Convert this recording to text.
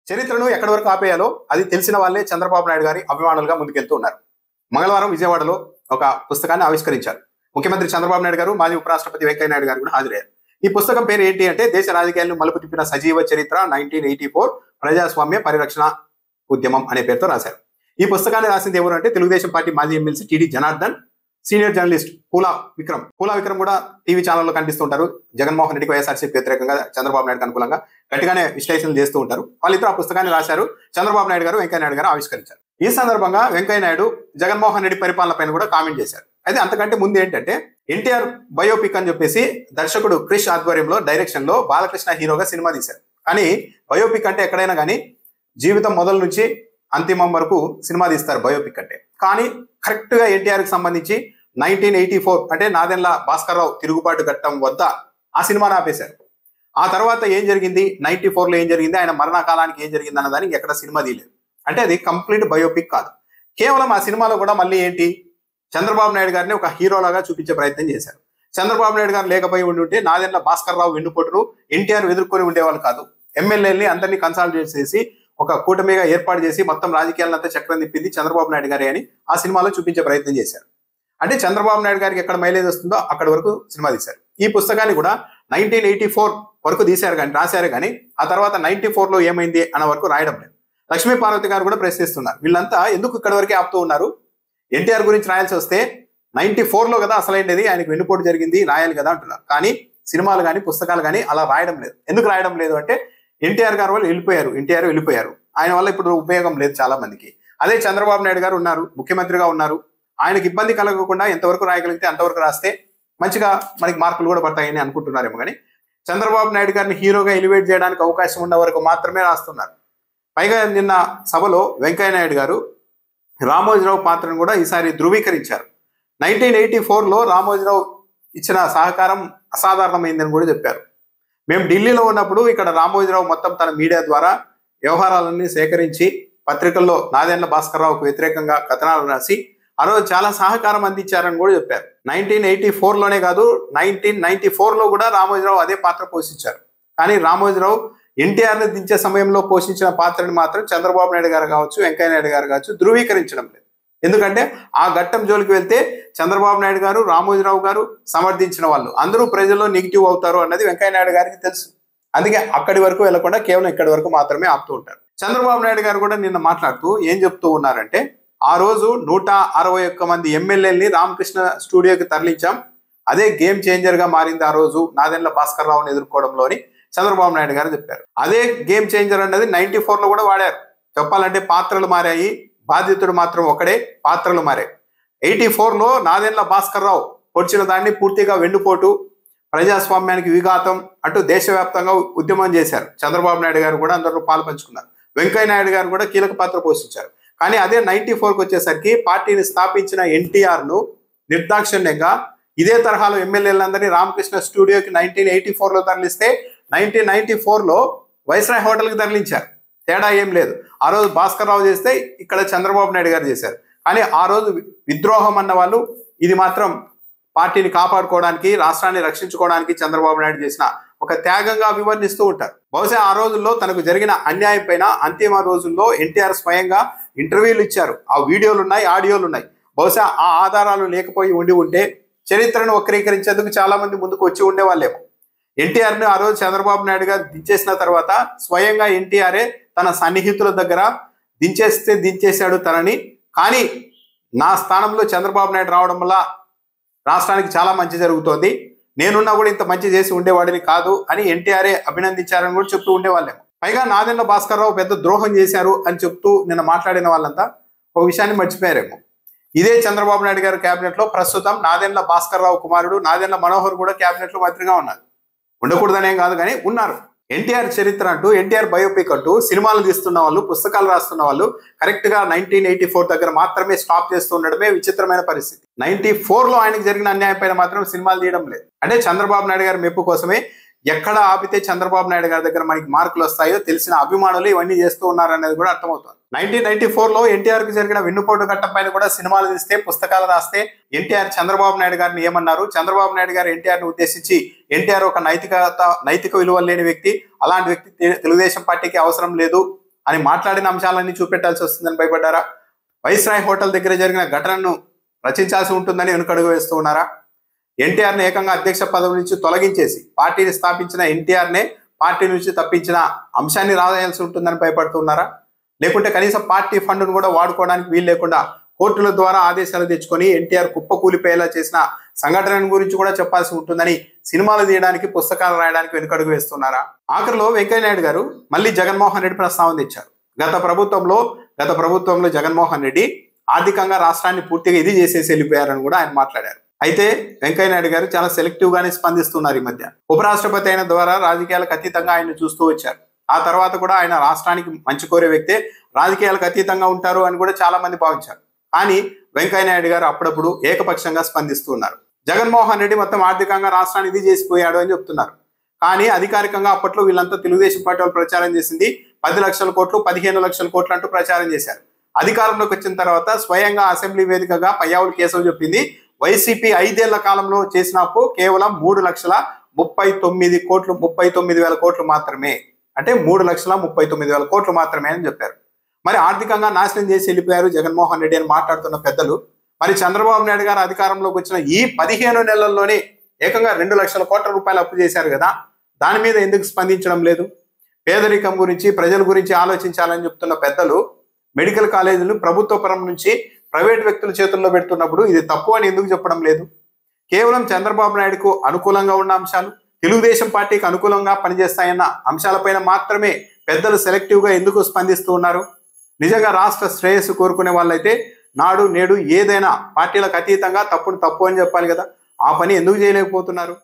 చరిత్రను ఎక్కడి వరకు ఆపేయాలో అది తెలిసిన వాళ్ళే చంద్రబాబు నాయుడు గారి అభిమానులుగా ముందుకెళ్తూ ఉన్నారు. మంగళవారం విజయవాడలో ఒక పుస్తకాన్ని ఆవిష్కరించారు. ముఖ్యమంత్రి చంద్రబాబు నాయుడు గారు, మాజీ ఉపరాష్ట్రపతి వెంకయ్య నాయుడు గారు కూడా హాజరయ్యారు. ఈ పుస్తకం పేరు ఏంటి అంటే దేశ రాజకీయాలను మలుపు తిప్పిన సజీవ చరిత్ర 1984 ప్రజాస్వామ్య పరిరక్షణ ఉద్యమం అనే పేరుతో రాశారు. ఈ పుస్తకాన్ని రాసింది ఎవరు అంటే తెలుగుదేశం పార్టీ మాజీ MLC TD Janardhan, senior journalist పూలా Vikram కూడా టీవీ ఛానల్లో కనిపిస్తుంటారు. జగన్మోహన్ రెడ్డికి వైఎస్ఆర్సీపీ వ్యతిరేకంగా చంద్రబాబు నాయుడు అనుకూలంగా గట్టిగానే విశ్లేషణలు చేస్తూ ఉంటారు. వాళ్ళిద్దరు ఆ పుస్తకాన్ని రాశారు. చంద్రబాబు నాయుడు గారు, వెంకయ్య నాయుడు గారు ఆవిష్కరించారు. ఈ సందర్భంగా వెంకయ్య నాయుడు జగన్మోహన్ రెడ్డి పరిపాలన పైన కూడా కామెంట్ చేశారు. అయితే అంతకంటే ముందు ఏంటంటే ఎన్టీఆర్ బయోపిక్ అని చెప్పేసి దర్శకుడు క్రిష్ ఆధ్వర్యంలో డైరెక్షన్ లో బాలకృష్ణ హీరోగా సినిమా తీశారు. కానీ బయోపిక్ అంటే ఎక్కడైనా కానీ జీవితం మొదలు నుంచి అంతిమం వరకు సినిమా తీస్తారు బయోపిక్ అంటే. కానీ కరెక్ట్ గా ఎన్టీఆర్ కి సంబంధించి 1984 అంటే నాదెండ్ల భాస్కర్రావు తిరుగుబాటు ఘట్టం వద్ద ఆ సినిమాను ఆపేశారు. ఆ తర్వాత ఏం జరిగింది, 94లో ఏం జరిగింది, ఆయన మరణకాలానికి ఏం జరిగింది అన్న దానికి ఎక్కడ సినిమా తీయలేదు. అంటే అది కంప్లీట్ బయోపిక్ కాదు. కేవలం ఆ సినిమాలో కూడా మళ్ళీ ఏంటి, చంద్రబాబు నాయుడు గారిని ఒక హీరోలాగా చూపించే ప్రయత్నం చేశారు. చంద్రబాబు నాయుడు గారు లేకపోయి ఉంటే నాదెండ్ల భాస్కర్రావు వెన్నుపోటును ఎన్టీఆర్ ఎదుర్కొని ఉండేవాళ్ళు కాదు. ఎమ్మెల్యేలని అందరినీ కన్సల్టేట్ చేసి ఒక కూటమిగా ఏర్పాటు చేసి మొత్తం రాజకీయాలంతా చక్రం తిప్పింది చంద్రబాబు నాయుడు గారే అని ఆ సినిమాలో చూపించే ప్రయత్నం చేశారు. అంటే చంద్రబాబు నాయుడు గారికి ఎక్కడ మైలేజ్ వస్తుందో అక్కడి వరకు సినిమా తీశారు. ఈ పుస్తకాన్ని కూడా 1984 వరకు తీశారు కానీ రాశారు కానీ ఆ తర్వాత 94లో ఏమైంది అన్న వరకు రాయడం లేదు. లక్ష్మీ పార్వతి గారు కూడా ప్రశ్నిస్తున్నారు, వీళ్ళంతా ఎందుకు ఇక్కడి వరకే ఆపుతూ ఉన్నారు, ఎన్టీఆర్ గురించి రాయాల్సి వస్తే 94లో కదా అసలైనది, ఆయనకు వెన్నుపోటు జరిగింది రాయాలి కదా అంటున్నారు. కానీ సినిమాలు కానీ పుస్తకాలు కానీ అలా రాయడం లేదు. ఎందుకు రాయడం లేదు అంటే ఎన్టీఆర్ గారు వాళ్ళు వెళ్ళిపోయారు. ఆయన వల్ల ఇప్పుడు ఉపయోగం లేదు చాలా మందికి. అదే చంద్రబాబు నాయుడు గారు ఉన్నారు, ముఖ్యమంత్రిగా ఉన్నారు, ఆయనకి ఇబ్బంది కలగకుండా ఎంతవరకు రాయగలిగితే అంతవరకు రాస్తే మంచిగా మనకి మార్కులు కూడా పడతాయని అనుకుంటున్నారేమో. కానీ చంద్రబాబు నాయుడు గారిని హీరోగా ఎలివేట్ చేయడానికి అవకాశం ఉన్న వరకు మాత్రమే రాస్తున్నారు. పైగా నిన్న సభలో వెంకయ్య నాయుడు గారు రామోజీరావు పాత్రను కూడా ఈసారి ధృవీకరించారు. 1984లో రామోజీరావు ఇచ్చిన సహకారం అసాధారణమైందని కూడా చెప్పారు. మేము ఢిల్లీలో ఉన్నప్పుడు ఇక్కడ రామోజీరావు మొత్తం తన మీడియా ద్వారా వ్యవహారాలన్నీ సేకరించి పత్రికల్లో నాదెండ్ల భాస్కర్రావుకు వ్యతిరేకంగా కథనాలు రాసి ఆ రోజు చాలా సహకారం అందించారని కూడా చెప్పారు. 1984లోనే కాదు 1994లో కూడా రామోజీరావు అదే పాత్ర పోషించారు. కానీ రామోజీరావు ఎన్టీఆర్ని దించే సమయంలో పోషించిన పాత్రని మాత్రం చంద్రబాబు నాయుడు గారు కావచ్చు, వెంకయ్య నాయుడు గారు కావచ్చు ధృవీకరించడం లేదు. ఎందుకంటే ఆ ఘట్టం జోలికి వెళ్తే చంద్రబాబు నాయుడు గారు, రామోజీరావు గారు సమర్థించిన వాళ్ళు అందరూ ప్రజల్లో నెగిటివ్ అవుతారు అన్నది వెంకయ్య నాయుడు గారికి తెలుసు. అందుకే అక్కడి వరకు వెళ్లకుండా కేవలం ఇక్కడి వరకు మాత్రమే ఆపుతూ ఉంటారు. చంద్రబాబు నాయుడు గారు కూడా నిన్న మాట్లాడుతూ ఏం చెప్తూ ఉన్నారంటే, ఆ రోజు 161 మంది ఎమ్మెల్యేలని రామకృష్ణ స్టూడియోకి తరలించాం, అదే గేమ్ చేంజర్ గా మారింది ఆ రోజు నాదెండ్ల భాస్కర్రావుని ఎదుర్కోవడంలోని చంద్రబాబు నాయుడు గారు చెప్పారు. అదే గేమ్ చేంజర్ అన్నది 94లో కూడా వాడారు. చెప్పాలంటే పాత్రలు మారాయి, బాధితుడు మాత్రం ఒకడే, పాత్రలు మారాయి. 84లో నాదెండ్ల భాస్కర్రావు పొడిచిన దాన్ని పూర్తిగా వెన్నుపోటు, ప్రజాస్వామ్యానికి విఘాతం అంటూ దేశవ్యాప్తంగా ఉద్యమం చేశారు. చంద్రబాబు నాయుడు గారు కూడా అందరూ పాలు పంచుకున్నారు. వెంకయ్య నాయుడు గారు కూడా కీలక పాత్ర పోషించారు. కానీ అదే 94కి వచ్చేసరికి పార్టీని స్థాపించిన ఎన్టీఆర్ను నిర్దాక్షిణ్యంగా ఇదే తరహాలో ఎమ్మెల్యేలందరినీ రామకృష్ణ స్టూడియోకి 1984లో తరలిస్తే 1994లో వైస్రాయ్ హోటల్కి తరలించారు. తేడా ఏం లేదు. ఆ రోజు భాస్కర్రావు చేస్తే ఇక్కడ చంద్రబాబు నాయుడు గారు చేశారు. కానీ ఆ రోజు విద్రోహం అన్న వాళ్ళు ఇది మాత్రం పార్టీని కాపాడుకోవడానికి, రాష్ట్రాన్ని రక్షించుకోవడానికి చంద్రబాబు నాయుడు చేసిన ఒక త్యాగంగా వివరణిస్తూ ఉంటారు. బహుశా ఆ రోజుల్లో తనకు జరిగిన అన్యాయం పైన అంతిమ రోజుల్లో ఎన్టీఆర్ స్వయంగా ఇంటర్వ్యూలు ఇచ్చారు. ఆ వీడియోలు ఉన్నాయి, ఆడియోలు ఉన్నాయి. బహుశా ఆ ఆధారాలు లేకపోయి ఉంటే చరిత్రను వక్రీకరించేందుకు చాలా మంది ముందుకు వచ్చి ఉండేవాళ్ళేమో. ఎన్టీఆర్ని ఆ రోజు చంద్రబాబు నాయుడు గారు దించేసిన తర్వాత స్వయంగా ఎన్టీఆర్ఏ తన సన్నిహితుల దగ్గర దించేశాడు తనని, కానీ నా స్థానంలో చంద్రబాబు నాయుడు రావడం వల్ల రాష్ట్రానికి చాలా మంచి జరుగుతోంది, నేనున్నా కూడా ఇంత మంచి చేసి ఉండేవాడిని కాదు అని ఎన్టీఆర్ఏ అభినందించారని కూడా చెప్తూ ఉండేవాళ్ళేమో. పైగా నాదెండ్ల భాస్కర్రావు పెద్ద ద్రోహం చేశారు అని చెప్తూ నిన్న మాట్లాడిన వాళ్ళంతా ఒక విషయాన్ని మర్చిపోయారేమో. ఇదే చంద్రబాబు నాయుడు గారి కేబినెట్ లో ప్రస్తుతం నాదెండ్ల భాస్కర్రావు కుమారుడు నాదెండ్ల మనోహర్ కూడా కేబినెట్ లో మంత్రిగా ఉన్నారు. ఉండకూడదనేం కాదు కానీ ఉన్నారు. ఎన్టీఆర్ చరిత్ర అంటూ, ఎన్టీఆర్ బయోపిక్ అంటూ సినిమాలు తీస్తున్న వాళ్ళు, పుస్తకాలు రాస్తున్న వాళ్ళు కరెక్ట్ గా 1984 దగ్గర మాత్రమే స్టాప్ చేస్తూ ఉండడమే విచిత్రమైన పరిస్థితి. 94లో ఆయనకు జరిగిన అన్యాయం పైన మాత్రం సినిమాలు తీయడం లేదు. అంటే చంద్రబాబు నాయుడు గారి మెప్పు కోసమే ఎక్కడ ఆపితే చంద్రబాబు నాయుడు గారి దగ్గర మనకి మార్కులు వస్తాయో తెలిసిన అభిమానులు ఇవన్నీ చేస్తూ ఉన్నారనేది కూడా అర్థమవుతుంది. 1994లో ఎన్టీఆర్ కి జరిగిన వెన్నుపోటు ఘట్టం పైన కూడా సినిమాలు తీస్తే, పుస్తకాలు రాస్తే ఎన్టీఆర్ చంద్రబాబు నాయుడు గారిని ఏమన్నారు, చంద్రబాబు నాయుడు గారు ఎన్టీఆర్ ని ఉద్దేశించి ఎన్టీఆర్ ఒక నైతిక విలువలు లేని వ్యక్తి, అలాంటి వ్యక్తి తెలుగుదేశం పార్టీకి అవసరం లేదు అని మాట్లాడిన అంశాలన్నీ చూపెట్టాల్సి వస్తుందని భయపడ్డారా? వైస్రాయ్ హోటల్ దగ్గర జరిగిన ఘటనను రచించాల్సి ఉంటుందని వెనుకడుగు వేస్తూ ఉన్నారా? ఎన్టీఆర్ని ఏకంగా అధ్యక్ష పదవి నుంచి తొలగించేసి పార్టీని స్థాపించిన ఎన్టీఆర్నే పార్టీ నుంచి తప్పించిన అంశాన్ని రాయాల్సి ఉంటుందని భయపడుతున్నారా? లేకుంటే కనీసం పార్టీ ఫండ్ను కూడా వాడుకోవడానికి వీలు లేకుండా కోర్టుల ద్వారా ఆదేశాలు తెచ్చుకొని ఎన్టీఆర్ కుప్పకూలిపోయేలా చేసిన సంఘటన గురించి కూడా చెప్పాల్సి ఉంటుందని సినిమాలు తీయడానికి, పుస్తకాలు రాయడానికి వెనుకడుగు వేస్తున్నారా? ఆఖరిలో వెంకయ్యనాయుడు గారు మళ్ళీ జగన్మోహన్ రెడ్డి ప్రస్తావన తెచ్చారు. గత ప్రభుత్వంలో జగన్మోహన్ రెడ్డి ఆర్థికంగా రాష్ట్రాన్ని పూర్తిగా ఇది చేసేసి వెళ్ళిపోయారని కూడా ఆయన మాట్లాడారు. అయితే వెంకయ్యనాయుడు గారు చాలా సెలెక్టివ్ గానే స్పందిస్తున్నారు. ఈ మధ్య ఉపరాష్ట్రపతి అయిన ద్వారా రాజకీయాలకు అతీతంగా ఆయన చూస్తూ వచ్చారు. ఆ తర్వాత కూడా ఆయన రాష్ట్రానికి మంచి కోరే వ్యక్తే, రాజకీయాలకు అతీతంగా ఉంటారు అని కూడా చాలా మంది భావించారు. కానీ వెంకయ్యనాయుడు గారు అప్పుడప్పుడు ఏకపక్షంగా స్పందిస్తూ ఉన్నారు. జగన్మోహన్ రెడ్డి మొత్తం ఆర్థికంగా రాష్ట్రాన్ని ఇది చేసిపోయాడు అని చెప్తున్నారు. కానీ అధికారికంగా అప్పట్లో వీళ్ళంతా తెలుగుదేశం పార్టీ వాళ్ళు ప్రచారం చేసింది 10 లక్షల కోట్లు, 15 లక్షల కోట్లు అంటూ ప్రచారం చేశారు. అధికారంలోకి వచ్చిన తర్వాత స్వయంగా అసెంబ్లీ వేదికగా పయ్యావులు కేశవ్ చెప్పింది, వైసీపీ 5 ఏళ్ల కాలంలో చేసిన అప్పు కేవలం 3,39,000 కోట్లు మాత్రమే. అంటే 3,39,000 కోట్లు మాత్రమే అని చెప్పారు. మరి ఆర్థికంగా నాశనం చేసి వెళ్ళిపోయారు జగన్మోహన్ రెడ్డి అని మాట్లాడుతున్న పెద్దలు, మరి చంద్రబాబు నాయుడు గారు అధికారంలోకి వచ్చిన ఈ 15 నెలల్లోనే ఏకంగా 2 లక్షల కోట్ల రూపాయలు అప్పు చేశారు కదా, దాని మీద ఎందుకు స్పందించడం లేదు? పేదరికం గురించి, ప్రజల గురించి ఆలోచించాలని చెప్తున్న పెద్దలు మెడికల్ కాలేజీలు ప్రభుత్వ పరం నుంచి ప్రైవేట్ వ్యక్తుల చేతుల్లో పెడుతున్నప్పుడు ఇది తప్పు అని ఎందుకు చెప్పడం లేదు? కేవలం చంద్రబాబు నాయుడుకు అనుకూలంగా ఉన్న అంశాలు, తెలుగుదేశం పార్టీకి అనుకూలంగా పనిచేస్తాయన్న అంశాలపైన మాత్రమే పెద్దలు సెలెక్టివ్ గా ఎందుకు స్పందిస్తూ ఉన్నారు? నిజంగా రాష్ట్ర శ్రేయస్సు కోరుకునే వాళ్ళైతే నాడు నేడు ఏదైనా పార్టీలకు అతీతంగా తప్పును తప్పు అని చెప్పాలి కదా, ఆ పని ఎందుకు చేయలేకపోతున్నారు?